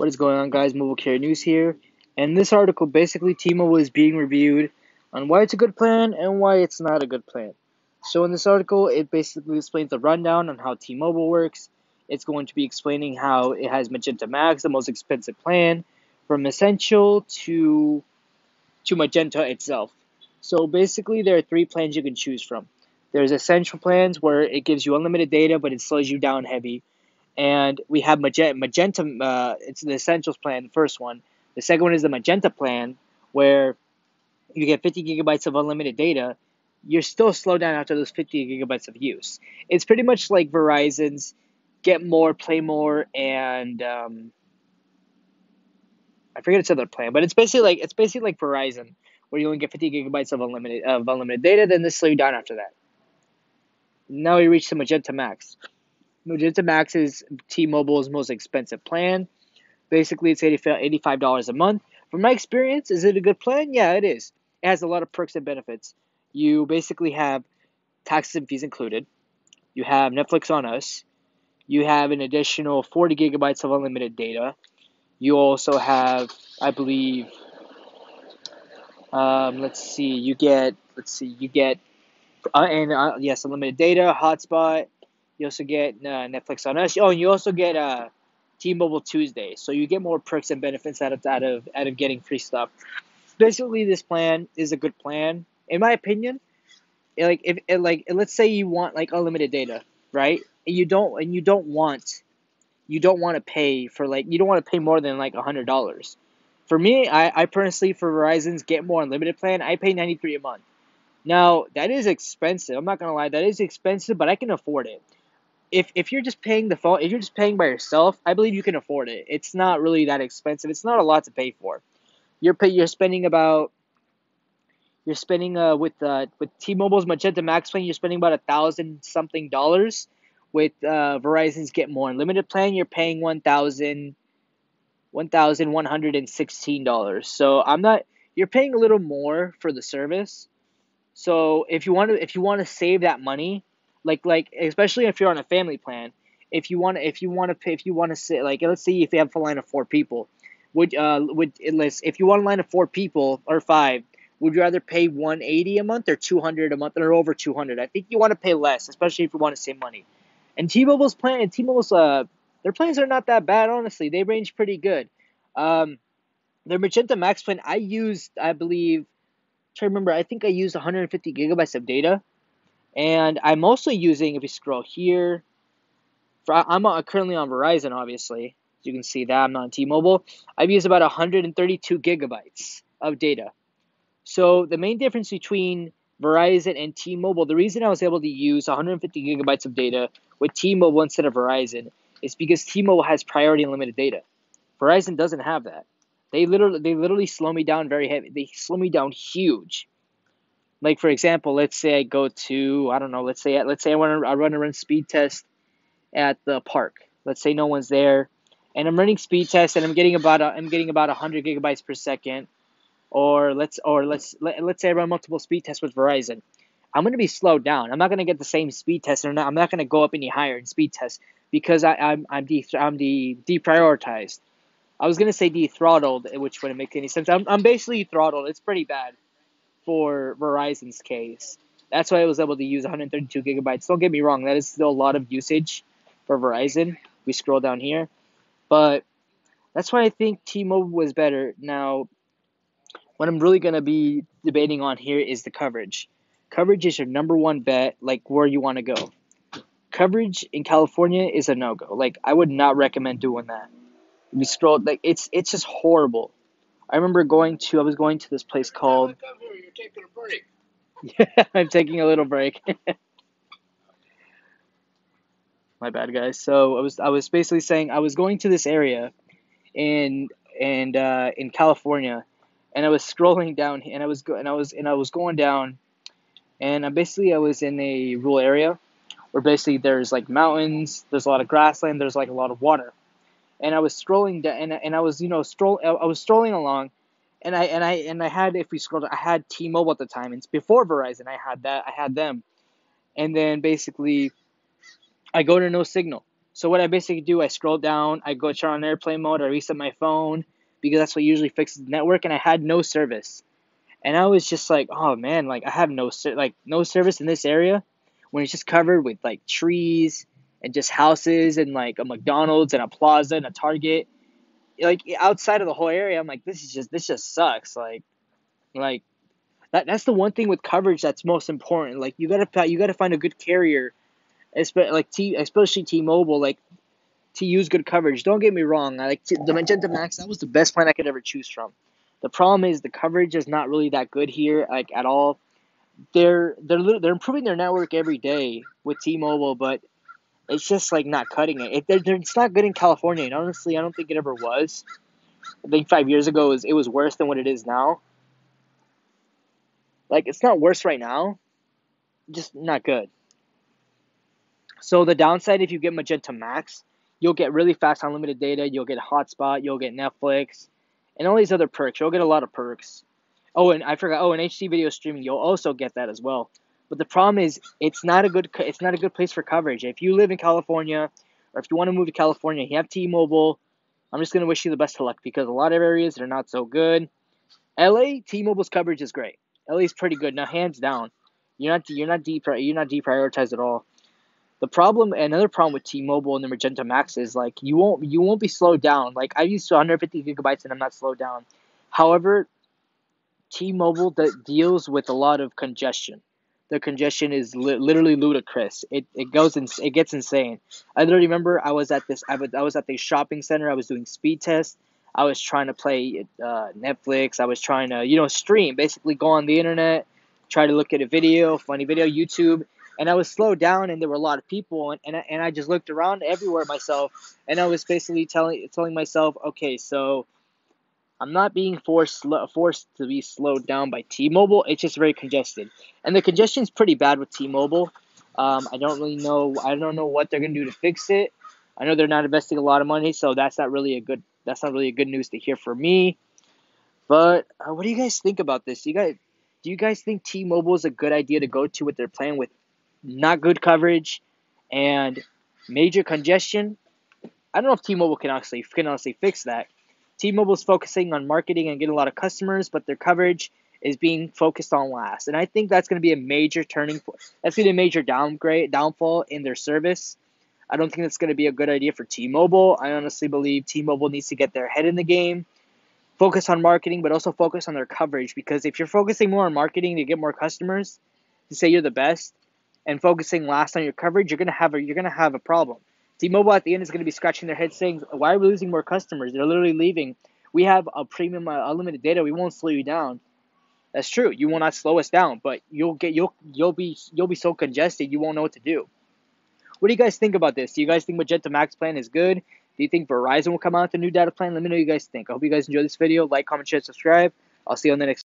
What is going on, guys? Mobile Carrier News here. And this article, basically, T-Mobile is being reviewed on why it's a good plan and why it's not a good plan. So in this article, it basically explains the rundown on how T-Mobile works. It's going to be explaining how it has Magenta Max, the most expensive plan, from Essential to Magenta itself. So basically, there are three plans you can choose from. There's Essential plans where it gives you unlimited data, but it slows you down heavy. And we have Magenta. It's the Essentials plan, the first one. The second one is the Magenta plan, where you get 50 gigabytes of unlimited data. You're still slowed down after those 50 gigabytes of use. It's pretty much like Verizon's Get More, Play More, and I forget its other plan, but it's basically like Verizon, where you only get 50 gigabytes of unlimited data. Then they slow you down after that. Now we reach the Magenta Max. Magenta Max is T-Mobile's most expensive plan. Basically, it's $85 a month. From my experience, is it a good plan? Yeah, it is. It has a lot of perks and benefits. You basically have taxes and fees included. You have Netflix on Us. You have an additional 40 gigabytes of unlimited data. You also have, I believe, yes, unlimited data, hotspot. You also get Netflix on Us. Oh, and you also get T-Mobile Tuesday. So you get more perks and benefits out of getting free stuff. Basically, this plan is a good plan, in my opinion. Let's say you want like unlimited data, right? And you don't want to pay for you don't want to pay more than like $100. For me, I personally, for Verizon's Get More Unlimited plan, I pay $93 a month. Now, that is expensive. I'm not gonna lie, that is expensive, but I can afford it. If you're just paying the phone, if you're just paying by yourself, I believe you can afford it. It's not really that expensive. It's not a lot to pay for. You're spending about you're spending with T-Mobile's Magenta Max plan, you're spending about $1,000 something. With Verizon's Get More Unlimited plan, you're paying $1,116. So you're paying a little more for the service. So if you want to save that money, like especially if you're on a family plan, if you want to say, like, let's say if you have a line of four people, if you want a line of four people or five, would you rather pay 180 a month or 200 a month or over 200? I think you want to pay less, especially if you want to save money. And T-Mobile's their plans are not that bad, honestly. They range pretty good. Um, their Magenta Max plan, I believe, try to remember, I think I used 150 gigabytes of data, and I'm also using, if you scroll here, I'm currently on Verizon, obviously. You can see that I'm not on T-Mobile. I've used about 132 gigabytes of data. So the main difference between Verizon and T-Mobile, the reason I was able to use 150 gigabytes of data with T-Mobile instead of Verizon is because T-Mobile has priority unlimited data. Verizon doesn't have that. They literally slow me down very heavy. They slow me down huge. Like, for example, let's say I go to, I don't know, let's say I run a run speed test at the park. Let's say no one's there, and I'm running speed test, and I'm getting about 100 gigabytes per second. Or let's say I run multiple speed tests with Verizon. I'm going to be slowed down. I'm not going to get the same speed test, or not. I'm not going to go up any higher in speed tests because I'm deprioritized. I was going to say de-throttled, which wouldn't make any sense. I'm basically throttled. It's pretty bad for Verizon's case. That's why I was able to use 132 gigabytes. Don't get me wrong, that is still a lot of usage for Verizon. We scroll down here, but that's why I think T-Mobile was better. Now, what I'm really going to be debating on here is the coverage. Coverage is your number one bet, like where you want to go. Coverage in California is a no-go. Like, I would not recommend doing that. We scroll, like, it's just horrible. I remember I was going to this place called. You're taking a break. Yeah, I'm taking a little break. My bad, guys. So I was basically saying I was going to this area in in California, and I was scrolling down, and I was going down, and I was in a rural area where basically there's like mountains, there's a lot of grassland, there's like a lot of water, and I was scrolling down, and I was I was strolling along, and I had, if we scrolled, I had T-Mobile at the time. It's before Verizon. I had them, and then basically I go to no signal. So what I basically do, I scroll down, I go turn on airplane mode, I reset my phone because that's what usually fixes the network, and I had no service. And I was just like, oh man, like I have no service in this area when it's just covered with like trees and just houses and like a McDonald's and a plaza and a Target. Like outside of the whole area, I'm like, this just sucks. Like that's the one thing with coverage that's most important. Like you gotta find a good carrier, especially T-Mobile, like to use good coverage. Don't get me wrong, the Magenta Max. That was the best plan I could ever choose from. The problem is the coverage is not really that good here, like at all. They're improving their network every day with T-Mobile, but it's just like not cutting it. It's not good in California, and honestly, I don't think it ever was. I think 5 years ago it was worse than what it is now. Like it's not worse right now, just not good. So the downside, if you get Magenta Max, you'll get really fast unlimited data, you'll get hotspot, you'll get Netflix, and all these other perks. You'll get a lot of perks. Oh, and I forgot. Oh, and HD video streaming, you'll also get that as well. But the problem is, it's not a good place for coverage. If you live in California, or if you want to move to California, you have T-Mobile. I'm just gonna wish you the best of luck because a lot of areas they're not so good. LA, T-Mobile's coverage is great. LA is pretty good now, hands down. You're not deprioritized at all. Another problem with T-Mobile and the Magenta Max is like you won't be slowed down. Like I used 150 gigabytes and I'm not slowed down. However, T-Mobile deals with a lot of congestion. The congestion is literally ludicrous. It gets insane. I literally remember I was at the shopping center. I was doing speed tests. I was trying to play Netflix. I was trying to stream, basically go on the internet, try to look at a video, funny video, YouTube, and I was slowed down and there were a lot of people and I just looked around everywhere myself and I was basically telling myself, okay, so I'm not being forced to be slowed down by T-Mobile. It's just very congested, and the congestion's pretty bad with T-Mobile. I don't really know. I don't know what they're gonna do to fix it. I know they're not investing a lot of money, so That's not really a good news to hear for me. But what do you guys think about this? Do you guys think T-Mobile is a good idea to go to with their plan with not good coverage and major congestion? I don't know if T-Mobile can honestly fix that. T-Mobile's focusing on marketing and getting a lot of customers, but their coverage is being focused on last. And I think that's going to be a major that's going to be a major downfall in their service. I don't think that's going to be a good idea for T-Mobile. I honestly believe T-Mobile needs to get their head in the game, focus on marketing, but also focus on their coverage. Because if you're focusing more on marketing to get more customers, to say you're the best, and focusing last on your coverage, you're gonna have a problem. T-Mobile at the end is going to be scratching their head saying, "Why are we losing more customers? They're literally leaving. We have a premium unlimited data. We won't slow you down." That's true. You will not slow us down, but you'll be so congested you won't know what to do. What do you guys think about this? Do you guys think Magenta Max plan is good? Do you think Verizon will come out with a new data plan? Let me know what you guys think. I hope you guys enjoyed this video. Like, comment, share, subscribe. I'll see you on the next